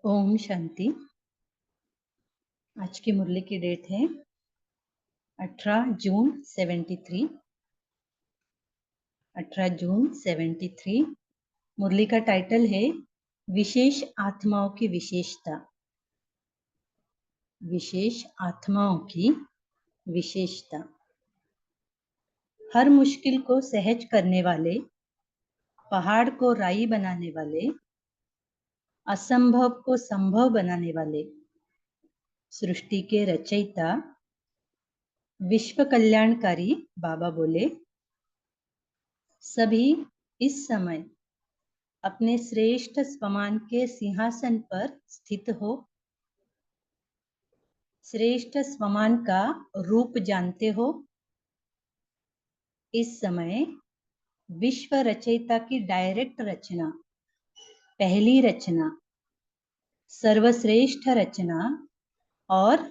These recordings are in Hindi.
ओम शांति। आज की मुरली की डेट है 18 जून 73। 18 जून 73। मुरली का टाइटल है विशेष आत्माओं की विशेषता। विशेष आत्माओं की विशेषता। हर मुश्किल को सहज करने वाले, पहाड़ को राई बनाने वाले, असंभव को संभव बनाने वाले, सृष्टि के रचयिता, विश्व कल्याणकारी बाबा बोले, सभी इस समय अपने श्रेष्ठ स्वमान के सिंहासन पर स्थित हो। श्रेष्ठ स्वमान का रूप जानते हो। इस समय विश्व रचयिता की डायरेक्ट रचना, पहली रचना, सर्वश्रेष्ठ रचना और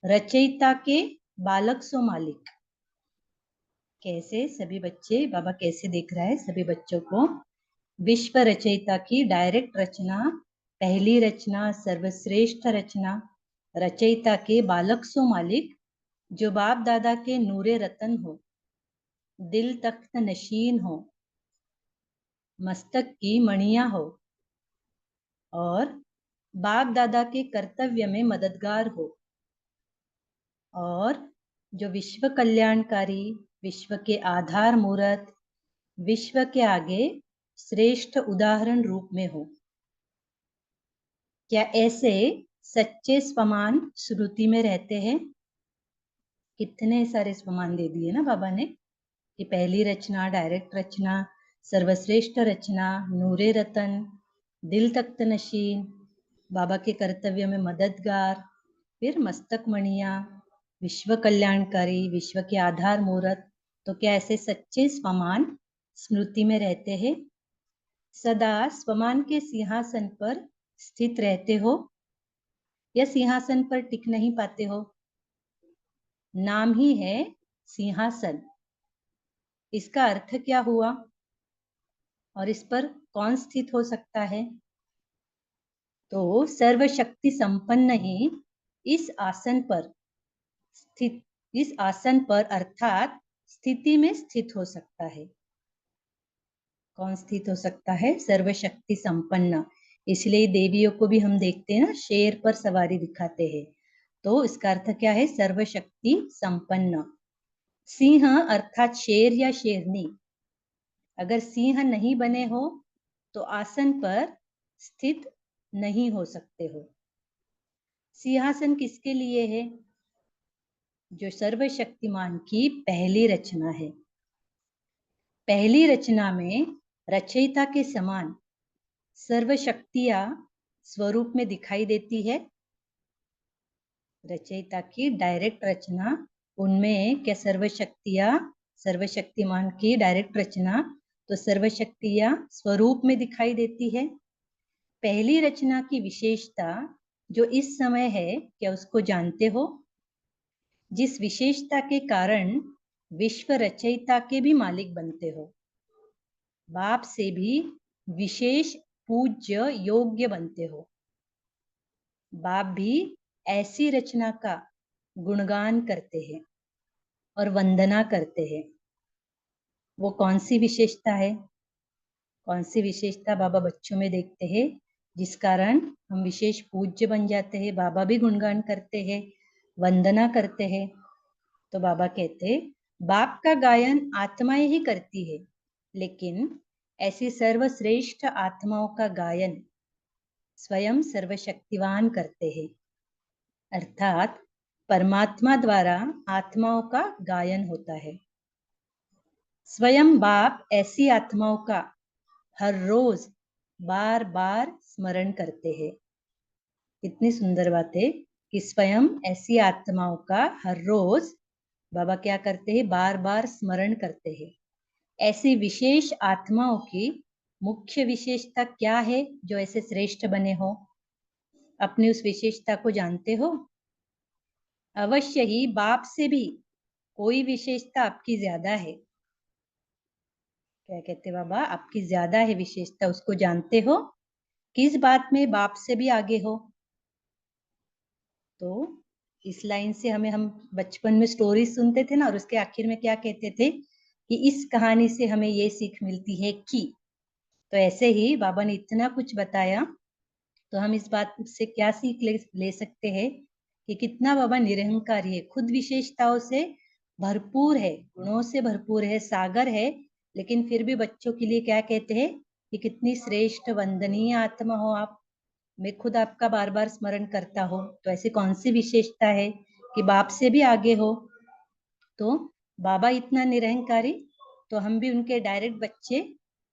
रचयिता के बालक सो मालिक। कैसे सभी बच्चे, बाबा कैसे देख रहा है सभी बच्चों को? विश्व रचयिता की डायरेक्ट रचना, पहली रचना, सर्वश्रेष्ठ रचना, रचयिता के बालक सो मालिक, जो बाप दादा के नूरे रतन हो, दिल तख्त नशीन हो, मस्तक की मणियां हो और बाप दादा के कर्तव्य में मददगार हो, और जो विश्व कल्याणकारी, विश्व के आधार मूर्त, विश्व के आगे श्रेष्ठ उदाहरण रूप में हो। क्या ऐसे सच्चे स्वमान श्रुति में रहते हैं? कितने सारे स्वमान दे दिए ना बाबा ने कि पहली रचना, डायरेक्ट रचना, सर्वश्रेष्ठ रचना, नूरे रतन, दिल तख्त नशीन, बाबा के कर्तव्य में मददगार, फिर मस्तक मणिया, विश्व कल्याणकारी, विश्व के आधार मूर्त। तो क्या ऐसे सच्चे स्वमान स्मृति में रहते हैं? सदा स्वमान के सिंहासन पर स्थित रहते हो या सिंहासन पर टिक नहीं पाते हो? नाम ही है सिंहासन। इसका अर्थ क्या हुआ और इस पर कौन स्थित हो सकता है? तो सर्वशक्ति संपन्न ही इस आसन पर स्थित, इस आसन पर अर्थात स्थिति में स्थित हो सकता है। कौन स्थित हो सकता है? सर्वशक्ति संपन्न। इसलिए देवियों को भी हम देखते हैं ना, शेर पर सवारी दिखाते हैं। तो इसका अर्थ क्या है? सर्वशक्ति संपन्न। सिंह अर्थात शेर या शेरनी। अगर सिंह नहीं बने हो तो आसन पर स्थित नहीं हो सकते हो। सिंहासन किसके लिए है? जो सर्वशक्तिमान की पहली रचना है। पहली रचना में रचयिता के समान सर्वशक्तियां स्वरूप में दिखाई देती है। रचयिता की डायरेक्ट रचना, उनमें क्या सर्वशक्तियां, सर्वशक्तिमान की डायरेक्ट रचना, तो सर्वशक्तियां स्वरूप में दिखाई देती है। पहली रचना की विशेषता जो इस समय है, क्या उसको जानते हो? जिस विशेषता के कारण विश्व रचयिता के भी मालिक बनते हो, बाप से भी विशेष पूज्य योग्य बनते हो। बाप भी ऐसी रचना का गुणगान करते हैं और वंदना करते हैं। वो कौन सी विशेषता है? कौन सी विशेषता बाबा बच्चों में देखते हैं जिस कारण हम विशेष पूज्य बन जाते हैं? बाबा भी गुणगान करते हैं, वंदना करते हैं। तो बाबा कहते हैं बाप का गायन आत्माएं ही करती है, लेकिन ऐसी सर्वश्रेष्ठ आत्माओं का गायन स्वयं सर्वशक्तिवान करते हैं। अर्थात परमात्मा द्वारा आत्माओं का गायन होता है। स्वयं बाप ऐसी आत्माओं का हर रोज बार बार स्मरण करते हैं। कितनी सुंदर बात है कि स्वयं ऐसी आत्माओं का हर रोज बाबा क्या करते हैं? बार बार स्मरण करते हैं। ऐसी विशेष आत्माओं की मुख्य विशेषता क्या है जो ऐसे श्रेष्ठ बने हो? अपनी उस विशेषता को जानते हो? अवश्य ही बाप से भी कोई विशेषता आपकी ज्यादा है। क्या कहते बाबा? आपकी ज्यादा है विशेषता, उसको जानते हो? किस बात में बाप से भी आगे हो। तो इस लाइन से हम बचपन में स्टोरी सुनते थे ना, और उसके आखिर में क्या कहते थे कि इस कहानी से हमें ये सीख मिलती है कि। तो ऐसे ही बाबा ने इतना कुछ बताया, तो हम इस बात से क्या सीख ले सकते हैं कि कितना बाबा निरहंकारी है, खुद विशेषताओं से भरपूर है, गुणों से भरपूर है, सागर है, लेकिन फिर भी बच्चों के लिए क्या कहते हैं कि कितनी श्रेष्ठ वंदनीय आत्मा हो आप। मैं खुद आपका बार बार स्मरण करता हूँ, तो ऐसी कौन सी विशेषता है कि बाप से भी आगे हो। तो बाबा इतना निरहंकारी, तो हम भी उनके डायरेक्ट बच्चे,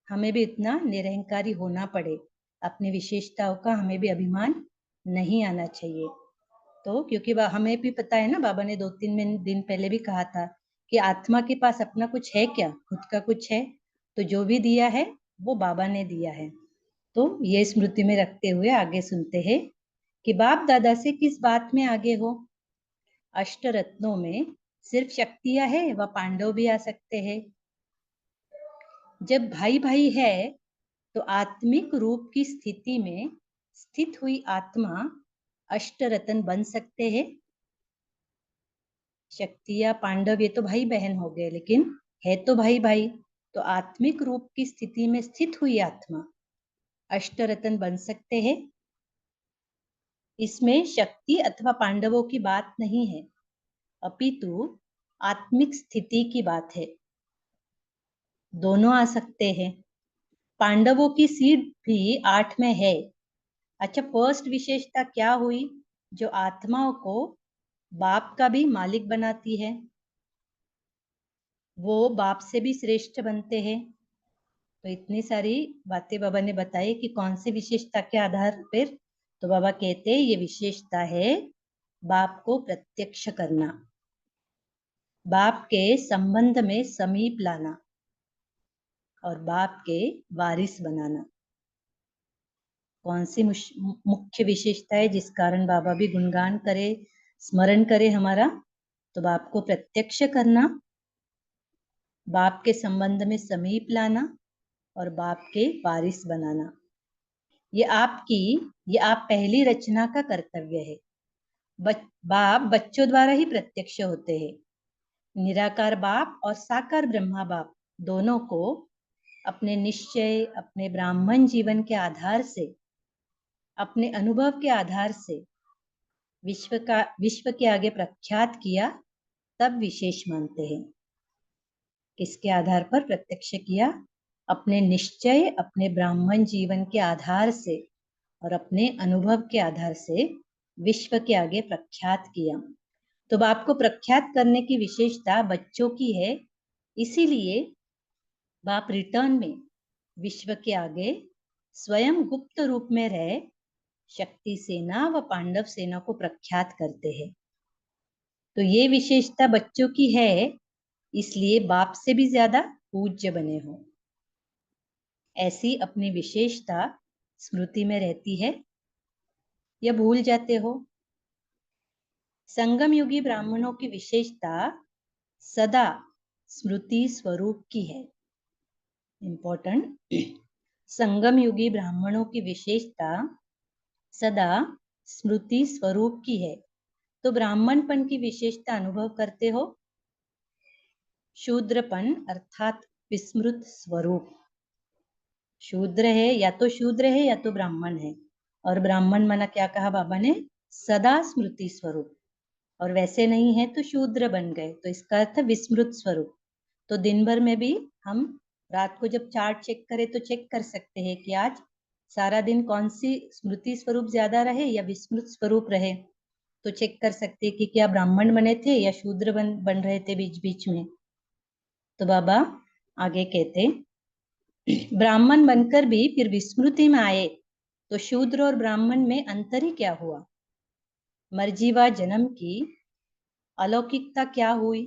हमें भी इतना निरहंकारी होना पड़े, अपनी विशेषताओं का हमें भी अभिमान नहीं आना चाहिए। तो क्योंकि हमें भी पता है ना, बाबा ने 2-3 दिन पहले भी कहा था कि आत्मा के पास अपना कुछ है क्या, खुद का कुछ है, तो जो भी दिया है वो बाबा ने दिया है। तो ये स्मृति में रखते हुए आगे सुनते हैं कि बाप दादा से किस बात में आगे हो। अष्ट रत्नों में सिर्फ शक्तियां है, व पांडव भी आ सकते हैं। जब भाई भाई है तो आत्मिक रूप की स्थिति में स्थित हुई आत्मा अष्ट रत्न बन सकते हैं। शक्तियां पांडव ये तो भाई बहन हो गए, लेकिन है तो भाई भाई, तो आत्मिक रूप की स्थिति में स्थित हुई आत्मा अष्ट रत्न बन सकते हैं। इसमें शक्ति अथवा पांडवों की बात नहीं है, अपितु आत्मिक स्थिति की बात है। दोनों आ सकते हैं। पांडवों की सीट भी 8 में है। अच्छा, फर्स्ट विशेषता क्या हुई जो आत्माओं को बाप का भी मालिक बनाती है, वो बाप से भी श्रेष्ठ बनते हैं। तो इतनी सारी बातें बाबा ने बताई कि कौन सी विशेषता के आधार पर। तो बाबा कहते हैं ये विशेषता है बाप को प्रत्यक्ष करना, बाप के संबंध में समीप लाना और बाप के वारिस बनाना। कौन सी मुख्य विशेषता है जिस कारण बाबा भी गुणगान करे, स्मरण करे हमारा। तो बाप को प्रत्यक्ष करना, बाप के संबंध में समीप लाना और बाप के वारिस बनाना। ये आप पहली रचना का कर्तव्य है। बाप बच्चों द्वारा ही प्रत्यक्ष होते हैं। निराकार बाप और साकार ब्रह्मा बाप दोनों को अपने निश्चय, अपने ब्राह्मण जीवन के आधार से, अपने अनुभव के आधार से विश्व के आगे प्रख्यात किया, तब विशेष मानते हैं। किसके आधार पर प्रत्यक्ष किया? अपने निश्चय, अपने ब्राह्मण जीवन के आधार से और अपने अनुभव के आधार से विश्व के आगे प्रख्यात किया। तो बाप को प्रख्यात करने की विशेषता बच्चों की है, इसीलिए बाप रिटर्न में विश्व के आगे स्वयं गुप्त रूप में रह शक्ति सेना व पांडव सेना को प्रख्यात करते हैं। तो ये विशेषता बच्चों की है, इसलिए बाप से भी ज्यादा पूज्य बने हो। ऐसी अपनी विशेषता स्मृति में रहती है या भूल जाते हो। संगम युगी ब्राह्मणों की विशेषता सदा स्मृति स्वरूप की है। इंपॉर्टेंट, संगम युगी ब्राह्मणों की विशेषता सदा स्मृति स्वरूप की है। तो ब्राह्मणपन की विशेषता अनुभव करते हो, शूद्रपन अर्थात विस्मृत स्वरूप। शूद्र है या तो शूद्र है या तो ब्राह्मण है, और ब्राह्मण माना क्या कहा बाबा ने? सदा स्मृति स्वरूप। और वैसे नहीं है तो शूद्र बन गए, तो इसका अर्थ विस्मृत स्वरूप। तो दिन भर में भी हम रात को जब चार्ट चेक करें तो चेक कर सकते हैं कि आज सारा दिन कौन सी स्मृति स्वरूप ज्यादा रहे या विस्मृत स्वरूप रहे। तो चेक कर सकते हैं कि क्या ब्राह्मण बने थे या शूद्र बन रहे थे बीच बीच में। तो बाबा आगे कहते, ब्राह्मण बनकर भी फिर विस्मृति में आए तो शूद्र और ब्राह्मण में अंतर ही क्या हुआ? मर्जीवा जन्म की अलौकिकता क्या हुई?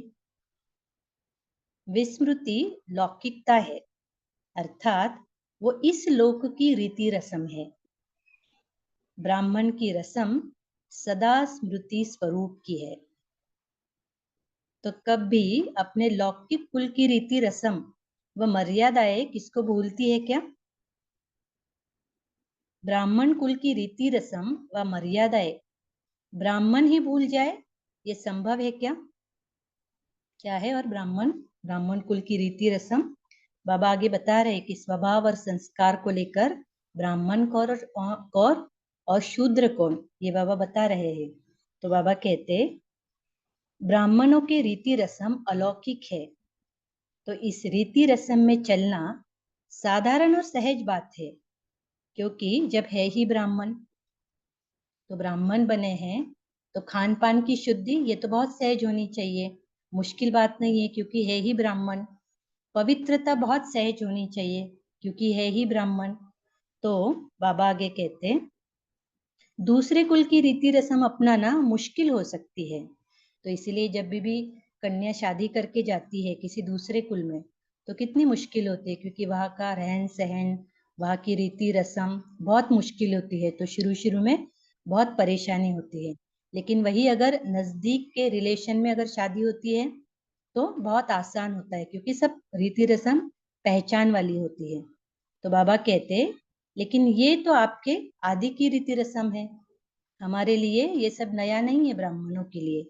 विस्मृति लौकिकता है, अर्थात वो इस लोक की रीति रस्म है। ब्राह्मण की रस्म सदा स्मृति स्वरूप की है। तो कभी अपने लौकिक कुल की रीति रस्म व मर्यादाएं किसको भूलती है क्या? ब्राह्मण कुल की रीति रस्म व मर्यादाएं ब्राह्मण ही भूल जाए, ये संभव है क्या? क्या है? और ब्राह्मण कुल की रीति रस्म, बाबा आगे बता रहे कि स्वभाव और संस्कार को लेकर ब्राह्मण कौन और शूद्र कौन, ये बाबा बता रहे हैं। तो बाबा कहते ब्राह्मणों के रीति रस्म अलौकिक है, तो इस रीति रस्म में चलना साधारण और सहज बात है, क्योंकि जब है ही ब्राह्मण, तो ब्राह्मण बने हैं तो खान पान की शुद्धि ये तो बहुत सहज होनी चाहिए, मुश्किल बात नहीं है क्योंकि है ही ब्राह्मण। पवित्रता बहुत सहज होनी चाहिए क्योंकि है ही ब्राह्मण। तो बाबा आगे कहते दूसरे कुल की रीति रस्म अपनाना मुश्किल हो सकती है, तो इसलिए जब भी कन्या शादी करके जाती है किसी दूसरे कुल में तो कितनी मुश्किल होती है, क्योंकि वहाँ का रहन सहन, वहाँ की रीति रस्म बहुत मुश्किल होती है, तो शुरू शुरू में बहुत परेशानी होती है। लेकिन वही अगर नजदीक के रिलेशन में अगर शादी होती है तो बहुत आसान होता है, क्योंकि सब रीति रस्म पहचान वाली होती है। तो बाबा कहते लेकिन ये तो आपके आदि की रीति रस्म है, हमारे लिए ये सब नया नहीं है, ब्राह्मणों के लिए।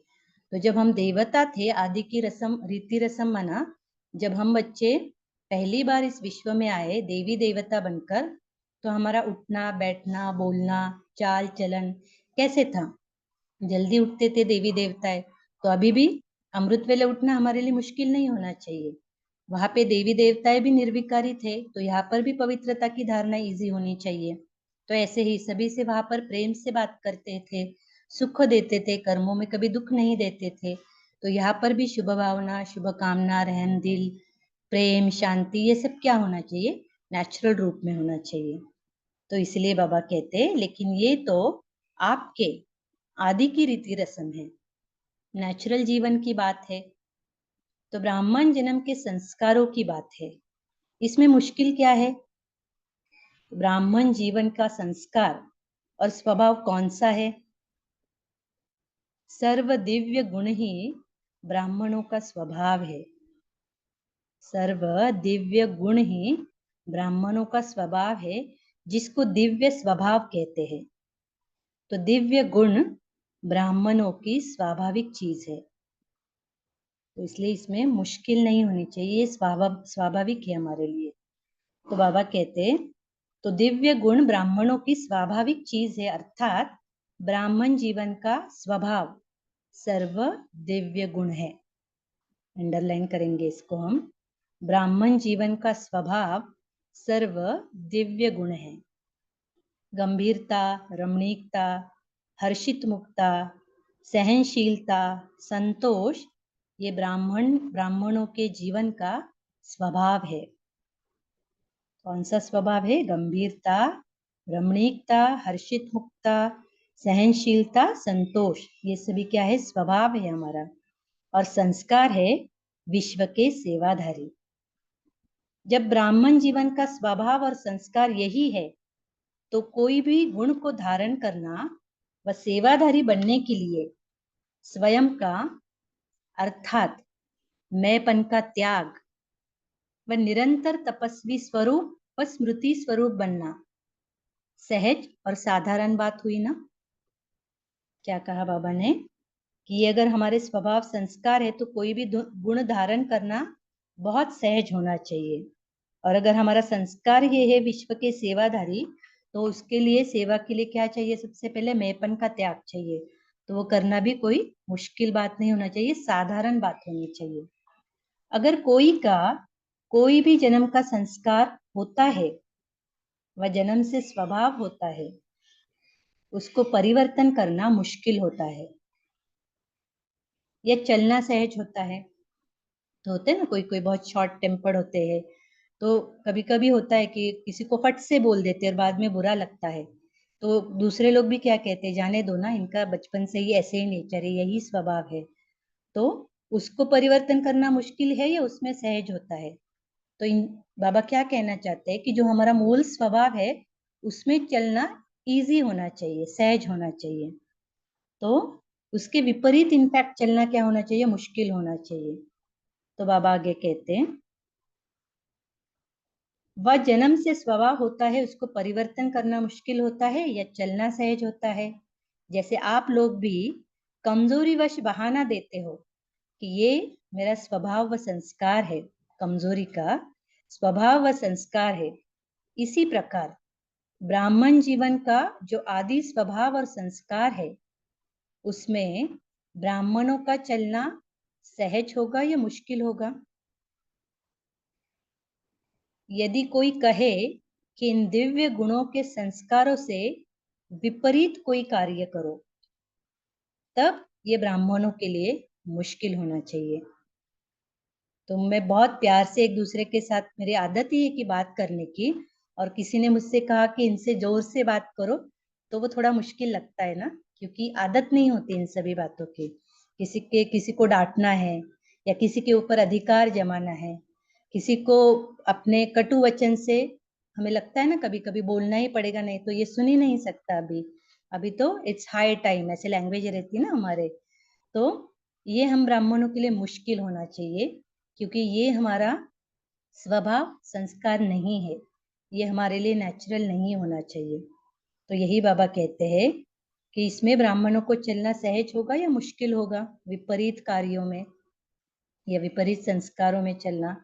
तो जब हम देवता थे, आदि की रस्म रीति रस्म माना, जब हम बच्चे पहली बार इस विश्व में आए देवी देवता बनकर, तो हमारा उठना बैठना बोलना चाल चलन कैसे था? जल्दी उठते थे देवी देवताएं, तो अभी भी अमृत वेले उठना हमारे लिए मुश्किल नहीं होना चाहिए। वहां पे देवी देवताएं भी निर्विकारी थे, तो यहाँ पर भी पवित्रता की धारणा इजी होनी चाहिए। तो ऐसे ही सभी से वहां पर प्रेम से बात करते थे, सुख देते थे, कर्मों में कभी दुख नहीं देते थे। तो यहाँ पर भी शुभ भावना, शुभ कामना, रहम दिल, प्रेम, शांति, ये सब क्या होना चाहिए? नेचुरल रूप में होना चाहिए। तो इसलिए बाबा कहते लेकिन ये तो आपके आदि की रीति रस्म है, नेचुरल जीवन की बात है, तो ब्राह्मण जन्म के संस्कारों की बात है, इसमें मुश्किल क्या है? ब्राह्मण जीवन का संस्कार और स्वभाव कौन सा है? सर्व दिव्य गुण ही ब्राह्मणों का स्वभाव है, सर्व दिव्य गुण ही ब्राह्मणों का स्वभाव है, जिसको दिव्य स्वभाव कहते हैं। तो दिव्य गुण ब्राह्मणों की स्वाभाविक चीज है, तो इसलिए इसमें मुश्किल नहीं होनी चाहिए, स्वाभाविक है हमारे लिए। तो बाबा कहते तो दिव्य गुण ब्राह्मणों की स्वाभाविक चीज है, अर्थात ब्राह्मण जीवन का स्वभाव सर्व दिव्य गुण है। अंडरलाइन करेंगे इसको हम, ब्राह्मण जीवन का स्वभाव सर्व दिव्य गुण है। गंभीरता, रमणीकता, हर्षित मुक्ता, सहनशीलता, संतोष, ये ब्राह्मणों के जीवन का स्वभाव है। कौन सा स्वभाव है? गंभीरता, रमणीकता, हर्षित मुक्ता, सहनशीलता, संतोष, ये सभी क्या है? स्वभाव है हमारा। और संस्कार है विश्व के सेवाधारी। जब ब्राह्मण जीवन का स्वभाव और संस्कार यही है, तो कोई भी गुण को धारण करना व सेवाधारी बनने के लिए स्वयं का अर्थात मैंपन का त्याग व निरंतर तपस्वी स्वरूप व स्मृति स्वरूप बनना सहज और साधारण बात हुई ना? क्या कहा बाबा ने कि अगर हमारे स्वभाव संस्कार है तो कोई भी गुण धारण करना बहुत सहज होना चाहिए, और अगर हमारा संस्कार ये है विश्व के सेवाधारी, तो उसके लिए सेवा के लिए क्या चाहिए? सबसे पहले मैंपन का त्याग चाहिए, तो वो करना भी कोई मुश्किल बात नहीं होना चाहिए, साधारण बात होनी चाहिए। अगर कोई भी जन्म का संस्कार होता है वह जन्म से स्वभाव होता है, उसको परिवर्तन करना मुश्किल होता है, या चलना सहज होता है। तो होते हैं ना कोई कोई बहुत शॉर्ट टेम्पर्ड होते हैं, तो कभी कभी होता है कि किसी को फट से बोल देते हैं और बाद में बुरा लगता है, तो दूसरे लोग भी क्या कहते हैं, जाने दो ना, इनका बचपन से ही ऐसे ही नेचर है, यही स्वभाव है। तो उसको परिवर्तन करना मुश्किल है या उसमें सहज होता है? तो बाबा क्या कहना चाहते हैं कि जो हमारा मूल स्वभाव है उसमें चलना इजी होना चाहिए, सहज होना चाहिए। तो उसके विपरीत इनफैक्ट चलना क्या होना चाहिए? मुश्किल होना चाहिए। तो बाबा आगे कहते हैं वह जन्म से स्वभाव होता है, उसको परिवर्तन करना मुश्किल होता है या चलना सहज होता है। जैसे आप लोग भी कमजोरीवश बहाना देते हो कि ये मेरा स्वभाव व संस्कार है, कमजोरी का स्वभाव व संस्कार है। इसी प्रकार ब्राह्मण जीवन का जो आदि स्वभाव और संस्कार है, उसमें ब्राह्मणों का चलना सहज होगा या मुश्किल होगा। यदि कोई कहे कि इन दिव्य गुणों के संस्कारों से विपरीत कोई कार्य करो, तब ये ब्राह्मणों के लिए मुश्किल होना चाहिए। तो मैं बहुत प्यार से एक दूसरे के साथ, मेरी आदत ही है कि बात करने की, और किसी ने मुझसे कहा कि इनसे जोर से बात करो, तो वो थोड़ा मुश्किल लगता है ना, क्योंकि आदत नहीं होती इन सभी बातों की। किसी को डांटना है या किसी के ऊपर अधिकार जमाना है, किसी को अपने कटु वचन से, हमें लगता है ना कभी कभी बोलना ही पड़ेगा, नहीं तो ये सुन ही नहीं सकता। अभी तो इट्स हाई टाइम, ऐसे लैंग्वेज रहती है ना हमारे। तो ये हम ब्राह्मणों के लिए मुश्किल होना चाहिए, क्योंकि ये हमारा स्वभाव संस्कार नहीं है, ये हमारे लिए नेचुरल नहीं होना चाहिए। तो यही बाबा कहते हैं कि इसमें ब्राह्मणों को चलना सहज होगा या मुश्किल होगा, विपरीत कार्यों में या विपरीत संस्कारों में चलना।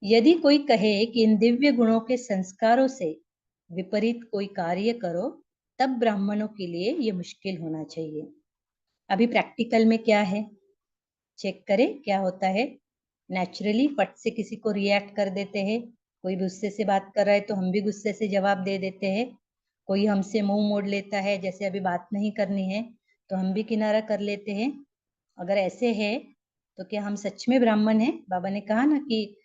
यदि कोई कहे कि इन दिव्य गुणों के संस्कारों से विपरीत कोई कार्य करो, तब ब्राह्मणों के लिए ये मुश्किल होना चाहिए। अभी प्रैक्टिकल में क्या है, चेक करें क्या होता है। नेचुरली फट से किसी को रिएक्ट कर देते हैं, कोई गुस्से से बात कर रहा है तो हम भी गुस्से से जवाब दे देते हैं। कोई हमसे मुंह मोड़ लेता है, जैसे अभी बात नहीं करनी है तो हम भी किनारा कर लेते हैं। अगर ऐसे है तो क्या हम सच में ब्राह्मण हैं? बाबा ने कहा ना कि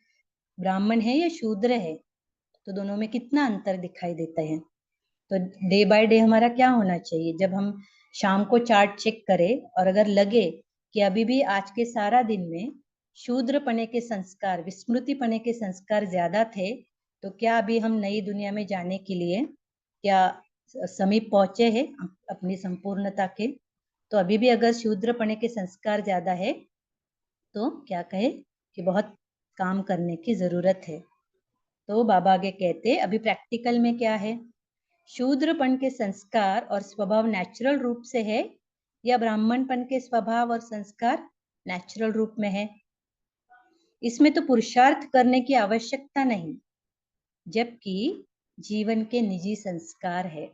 ब्राह्मण है या शूद्र है, तो दोनों में कितना अंतर दिखाई देता है। तो डे बाय डे हमारा क्या होना चाहिए, जब हम शाम को चार्ट चेक करें और अगर लगे कि अभी भी आज के सारा दिन में शूद्र पने के संस्कार, विस्मृति पने के संस्कार ज्यादा थे, तो क्या अभी हम नई दुनिया में जाने के लिए क्या समीप पहुंचे हैं अपनी संपूर्णता के? तो अभी भी अगर शूद्र पने के संस्कार ज्यादा है तो क्या कहे कि बहुत काम करने की जरूरत है। तो बाबा आगे कहते, अभी प्रैक्टिकल में क्या है, शूद्रपन के संस्कार और स्वभाव नेचुरल रूप से है या ब्राह्मणपन के स्वभाव और संस्कार नेचुरल रूप में है? इसमें तो पुरुषार्थ करने की आवश्यकता नहीं, जबकि जीवन के निजी संस्कार है।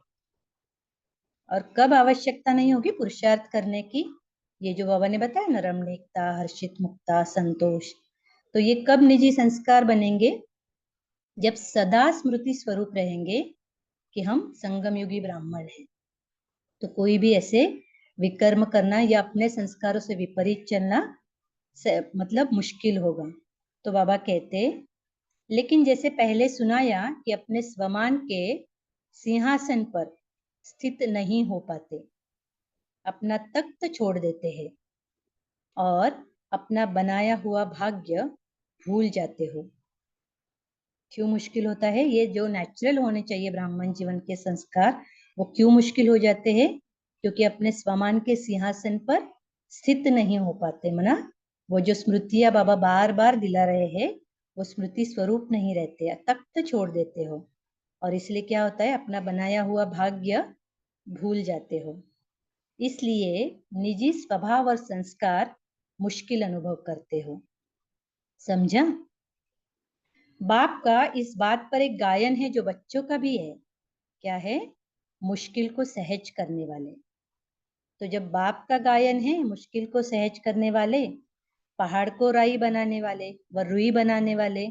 और कब आवश्यकता नहीं होगी पुरुषार्थ करने की? ये जो बाबा ने बताया ना, रमणीकता, हर्षित मुक्ता, संतोष, तो ये कब निजी संस्कार बनेंगे? जब सदा स्मृति स्वरूप रहेंगे कि हम संगम युगी ब्राह्मण हैं। तो कोई भी ऐसे विकर्म करना या अपने संस्कारों से विपरीत चलना मतलब मुश्किल होगा। तो बाबा कहते, लेकिन जैसे पहले सुनाया कि अपने स्वमान के सिंहासन पर स्थित नहीं हो पाते, अपना तख्त छोड़ देते हैं और अपना बनाया हुआ भाग्य भूल जाते हो। क्यों मुश्किल होता है? ये जो नेचुरल होने चाहिए ब्राह्मण जीवन के संस्कार, वो क्यों मुश्किल हो जाते हैं? क्योंकि अपने स्वमान के सिंहासन पर स्थित नहीं हो पाते। मना वो जो स्मृतियां बाबा बार बार दिला रहे हैं, वो स्मृति स्वरूप नहीं रहते, तख्त छोड़ देते हो, और इसलिए क्या होता है, अपना बनाया हुआ भाग्य भूल जाते हो। इसलिए निजी स्वभाव और संस्कार मुश्किल अनुभव करते हो। समझा? बाप का इस बात पर एक गायन है जो बच्चों का भी है। क्या है? मुश्किल को सहज करने वाले। तो जब बाप का गायन है मुश्किल को सहज करने वाले, पहाड़ को राई बनाने वाले व रुई बनाने वाले,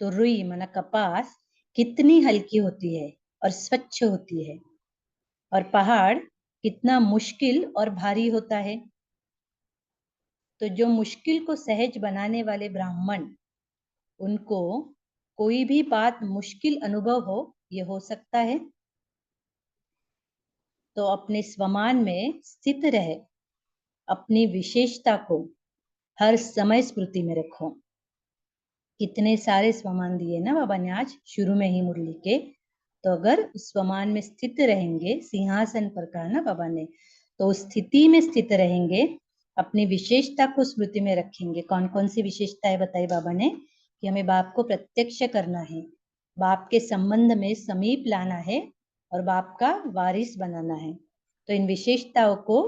तो रुई माना कपास कितनी हल्की होती है और स्वच्छ होती है, और पहाड़ कितना मुश्किल और भारी होता है। तो जो मुश्किल को सहज बनाने वाले ब्राह्मण, उनको कोई भी बात मुश्किल अनुभव हो, ये हो सकता है। तो अपने स्वमान में स्थित रहे, अपनी विशेषता को हर समय स्मृति में रखो। कितने सारे स्वमान दिए ना बाबा ने आज शुरू में ही मुरली के। तो अगर स्वमान में स्थित रहेंगे, सिंहासन पर कहा ना बाबा ने, तो उस स्थिति में स्थित रहेंगे, अपनी विशेषता को स्मृति में रखेंगे। कौन कौन सी विशेषता है बताई बाबा ने? कि हमें बाप को प्रत्यक्ष करना है, बाप के संबंध में समीप लाना है और बाप का वारिस बनाना है। तो इन विशेषताओं को,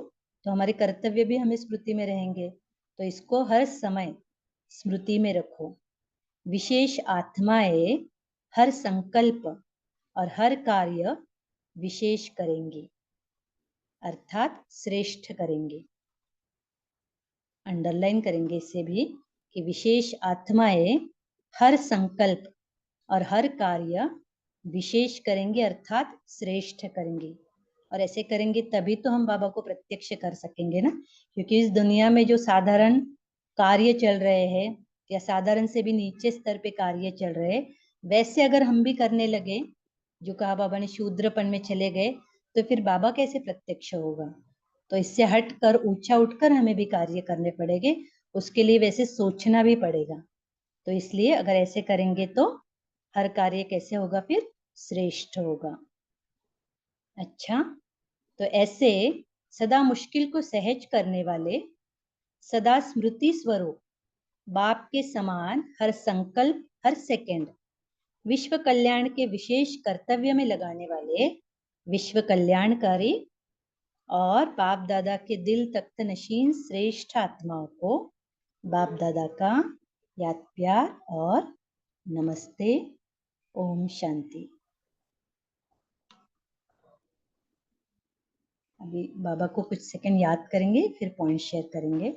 तो हमारे कर्तव्य भी हमें स्मृति में रहेंगे, तो इसको हर समय स्मृति में रखो। विशेष आत्माएं हर संकल्प और हर कार्य विशेष करेंगी, अर्थात श्रेष्ठ करेंगे। अंडरलाइन करेंगे इसे भी कि विशेष आत्माएं हर संकल्प और हर कार्य विशेष करेंगे, अर्थात श्रेष्ठ करेंगे। और ऐसे करेंगे तभी तो हम बाबा को प्रत्यक्ष कर सकेंगे ना, क्योंकि इस दुनिया में जो साधारण कार्य चल रहे हैं या साधारण से भी नीचे स्तर पे कार्य चल रहे हैं, वैसे अगर हम भी करने लगे, जो कहा बाबा ने शूद्रपन में चले गए, तो फिर बाबा कैसे प्रत्यक्ष होगा। तो इससे हटकर ऊंचा उठकर हमें भी कार्य करने पड़ेंगे, उसके लिए वैसे सोचना भी पड़ेगा। तो इसलिए अगर ऐसे करेंगे तो हर कार्य कैसे होगा, फिर श्रेष्ठ होगा। अच्छा, तो ऐसे सदा मुश्किल को सहज करने वाले, सदा स्मृति स्वरूप बाप के समान हर संकल्प, हर सेकंड विश्व कल्याण के विशेष कर्तव्य में लगाने वाले विश्व कल्याणकारी और बाप दादा के दिल तख्त नशीन श्रेष्ठ आत्माओं को बाप दादा का याद प्यार और नमस्ते। ओम शांति। अभी बाबा को कुछ सेकंड याद करेंगे, फिर पॉइंट शेयर करेंगे।